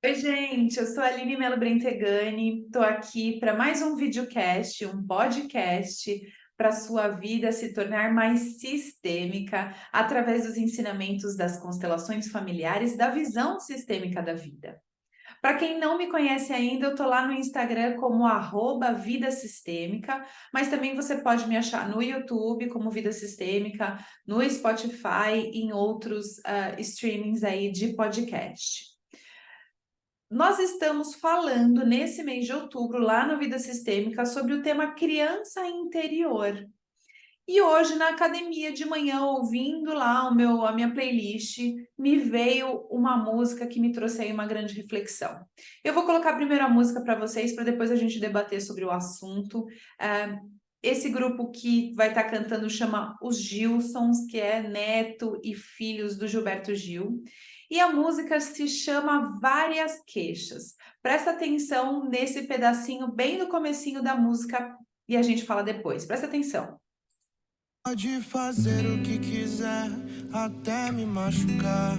Oi, gente, eu sou a Aline Mello Brentegani, estou aqui para mais um videocast, um podcast para a sua vida se tornar mais sistêmica através dos ensinamentos das constelações familiares e da visão sistêmica da vida. Para quem não me conhece ainda, eu estou lá no Instagram como @Vida Sistêmica, mas também você pode me achar no YouTube como Vida Sistêmica, no Spotify e em outros streamings aí de podcast. Nós estamos falando nesse mês de outubro, lá no Vida Sistêmica, sobre o tema criança interior. E hoje, na academia de manhã, ouvindo lá a minha playlist, me veio uma música que me trouxe aí uma grande reflexão. Eu vou colocar a primeira música para vocês, para depois a gente debater sobre o assunto. Esse grupo que vai estar cantando chama Os Gilsons, que é neto e filhos do Gilberto Gil. E a música se chama Várias Queixas. Presta atenção nesse pedacinho bem no comecinho da música e a gente fala depois. Presta atenção. Pode fazer o que quiser, até me machucar.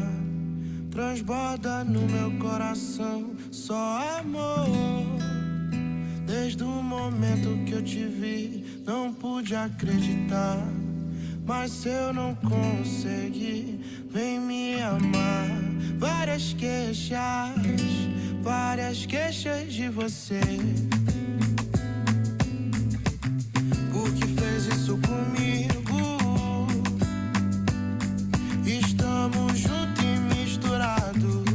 Transborda no meu coração só amor. Desde o momento que eu te vi, não pude acreditar. Mas se eu não conseguir, vem me amar. Várias queixas de você. Por que fez isso comigo? Estamos juntos e misturados.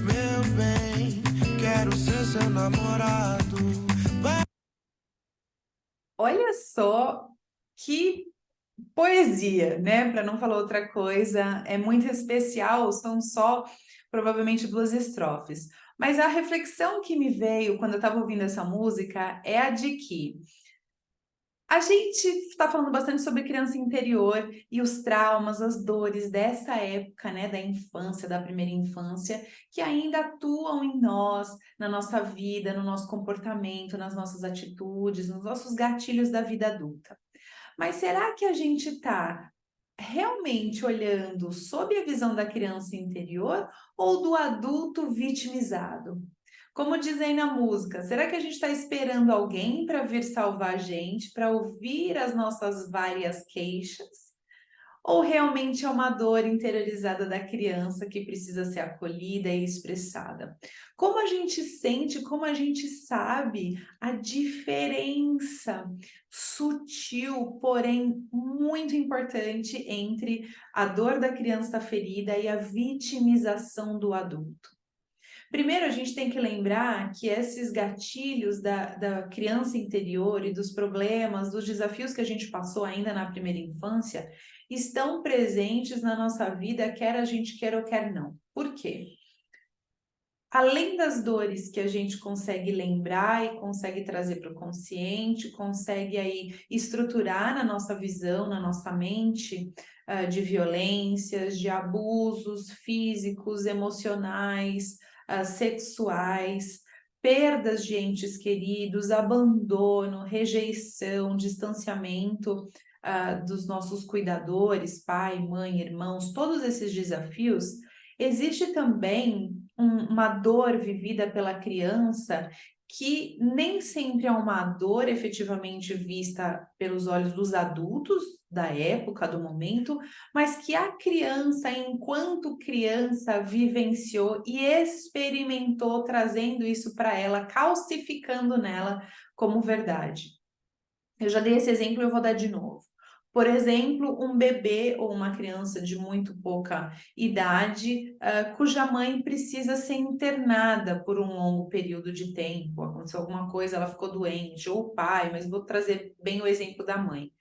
Meu bem, quero ser seu namorado. Olha só que poesia, né? Para não falar outra coisa, é muito especial, são só provavelmente 2 estrofes. Mas a reflexão que me veio quando eu estava ouvindo essa música é a de que a gente está falando bastante sobre criança interior e os traumas, as dores dessa época, né, da infância, da primeira infância, que ainda atuam em nós, na nossa vida, no nosso comportamento, nas nossas atitudes, nos nossos gatilhos da vida adulta. Mas será que a gente está realmente olhando sob a visão da criança interior ou do adulto vitimizado? Como dizem na música, será que a gente está esperando alguém para vir salvar a gente, para ouvir as nossas várias queixas? Ou realmente é uma dor interiorizada da criança que precisa ser acolhida e expressada? Como a gente sente, como a gente sabe a diferença sutil, porém muito importante entre a dor da criança ferida e a vitimização do adulto? Primeiro, a gente tem que lembrar que esses gatilhos da criança interior e dos problemas, dos desafios que a gente passou ainda na primeira infância, estão presentes na nossa vida, quer a gente queira ou quer não. Por quê? Além das dores que a gente consegue lembrar e consegue trazer para o consciente, consegue aí estruturar na nossa visão, na nossa mente, de violências, de abusos físicos, emocionais, sexuais, perdas de entes queridos, abandono, rejeição, distanciamento, dos nossos cuidadores, pai, mãe, irmãos, todos esses desafios. Existe também uma dor vivida pela criança que nem sempre é uma dor efetivamente vista pelos olhos dos adultos da época, do momento, mas que a criança, enquanto criança, vivenciou e experimentou, trazendo isso para ela, calcificando nela como verdade. Eu já dei esse exemplo e eu vou dar de novo. Por exemplo, um bebê ou uma criança de muito pouca idade, cuja mãe precisa ser internada por um longo período de tempo, aconteceu alguma coisa, ela ficou doente, ou o pai, mas vou trazer bem o exemplo da mãe.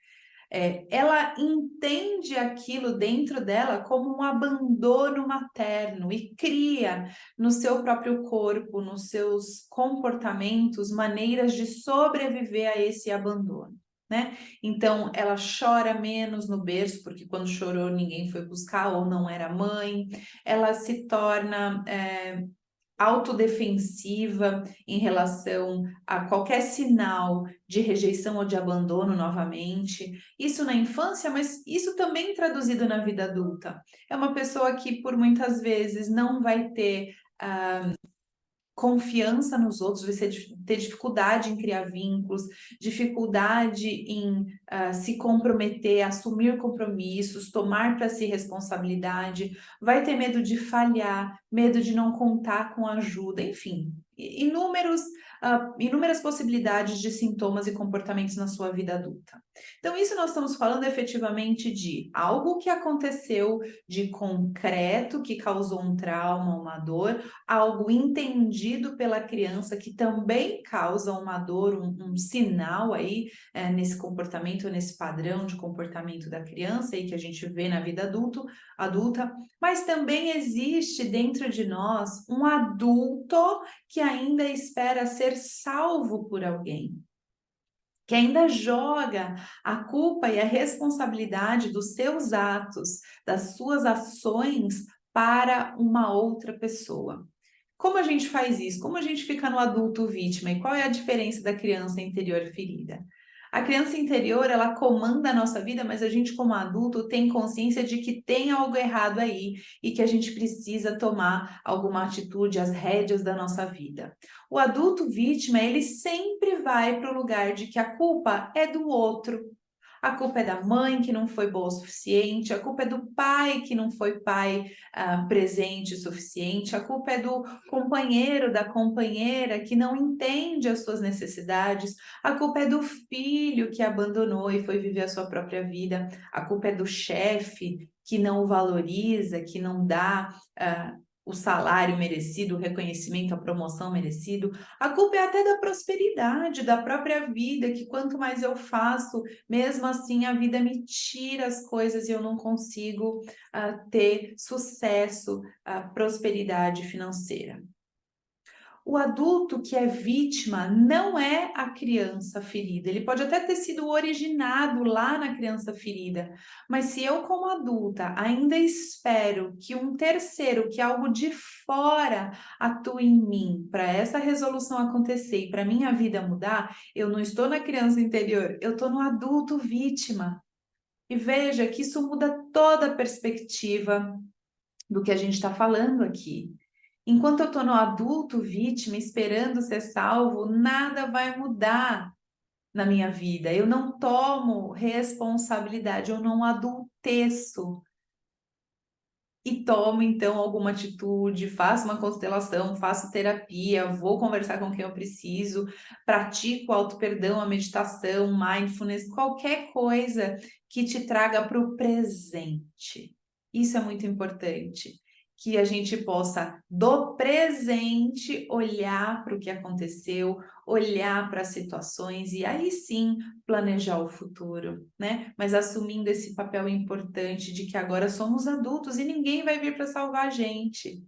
Ela entende aquilo dentro dela como um abandono materno e cria no seu próprio corpo, nos seus comportamentos, maneiras de sobreviver a esse abandono, né? Então, ela chora menos no berço, porque quando chorou ninguém foi buscar ou não era mãe. Ela se torna autodefensiva em relação a qualquer sinal de rejeição ou de abandono novamente. Isso na infância, mas isso também traduzido na vida adulta. É uma pessoa que por muitas vezes não vai ter confiança nos outros, vai ter dificuldade em criar vínculos, dificuldade em se comprometer, assumir compromissos, tomar para si responsabilidade, vai ter medo de falhar, medo de não contar com ajuda, enfim, inúmeras possibilidades de sintomas e comportamentos na sua vida adulta. Então, isso nós estamos falando efetivamente de algo que aconteceu de concreto, que causou um trauma, uma dor, algo entendido pela criança que também causa uma dor, um sinal aí nesse comportamento, nesse padrão de comportamento da criança aí que a gente vê na vida adulta, mas também existe dentro de nós um adulto que ainda espera ser salvo por alguém, que ainda joga a culpa e a responsabilidade dos seus atos, das suas ações para uma outra pessoa. Como a gente faz isso? Como a gente fica no adulto vítima? E qual é a diferença da criança interior ferida? A criança interior, ela comanda a nossa vida, mas a gente como adulto tem consciência de que tem algo errado aí e que a gente precisa tomar alguma atitude, as rédeas da nossa vida. O adulto vítima, ele sempre vai para o lugar de que a culpa é do outro. A culpa é da mãe que não foi boa o suficiente, a culpa é do pai que não foi pai presente o suficiente, a culpa é do companheiro, da companheira que não entende as suas necessidades, a culpa é do filho que abandonou e foi viver a sua própria vida, a culpa é do chefe que não o valoriza, que não dá o salário merecido, o reconhecimento, a promoção merecido. A culpa é até da prosperidade, da própria vida, que quanto mais eu faço, mesmo assim a vida me tira as coisas e eu não consigo ter sucesso, prosperidade financeira. O adulto que é vítima não é a criança ferida. Ele pode até ter sido originado lá na criança ferida, mas se eu, como adulta, ainda espero que um terceiro, que algo de fora atue em mim para essa resolução acontecer e para minha vida mudar, eu não estou na criança interior, eu estou no adulto vítima. E veja que isso muda toda a perspectiva do que a gente está falando aqui. Enquanto eu estou no adulto vítima, esperando ser salvo, nada vai mudar na minha vida. Eu não tomo responsabilidade, eu não adulteço. E tomo, então, alguma atitude, faço uma constelação, faço terapia, vou conversar com quem eu preciso, pratico auto-perdão, a meditação, mindfulness, qualquer coisa que te traga para o presente. Isso é muito importante. Que a gente possa, do presente, olhar para o que aconteceu, olhar para as situações e aí sim planejar o futuro, né? Mas assumindo esse papel importante de que agora somos adultos e ninguém vai vir para salvar a gente.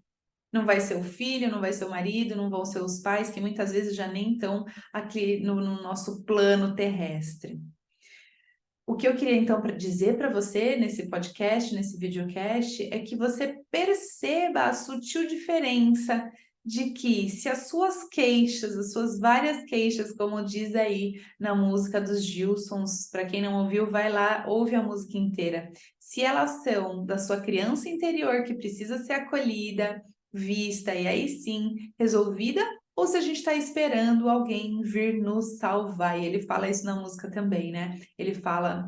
Não vai ser o filho, não vai ser o marido, não vão ser os pais, que muitas vezes já nem estão aqui no nosso plano terrestre. O que eu queria então dizer para você nesse podcast, nesse videocast, é que você perceba a sutil diferença de que se as suas queixas, as suas várias queixas, como diz aí na música dos Gilsons, para quem não ouviu, vai lá, ouve a música inteira. Se elas são da sua criança interior que precisa ser acolhida, vista e aí sim resolvida, ou se a gente está esperando alguém vir nos salvar. E ele fala isso na música também, né? Ele fala,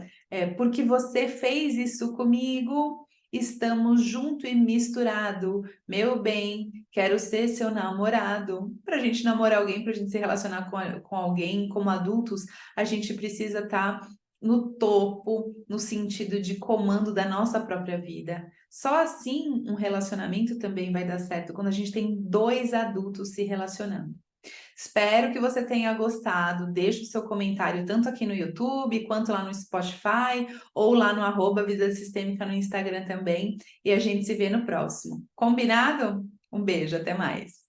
porque você fez isso comigo, estamos junto e misturado. Meu bem, quero ser seu namorado. Para a gente namorar alguém, para a gente se relacionar com alguém, como adultos, a gente precisa estar no topo, no sentido de comando da nossa própria vida. Só assim um relacionamento também vai dar certo, quando a gente tem dois adultos se relacionando. Espero que você tenha gostado. Deixe o seu comentário tanto aqui no YouTube, quanto lá no Spotify, ou lá no @Vida Sistêmica no Instagram também. E a gente se vê no próximo. Combinado? Um beijo, até mais.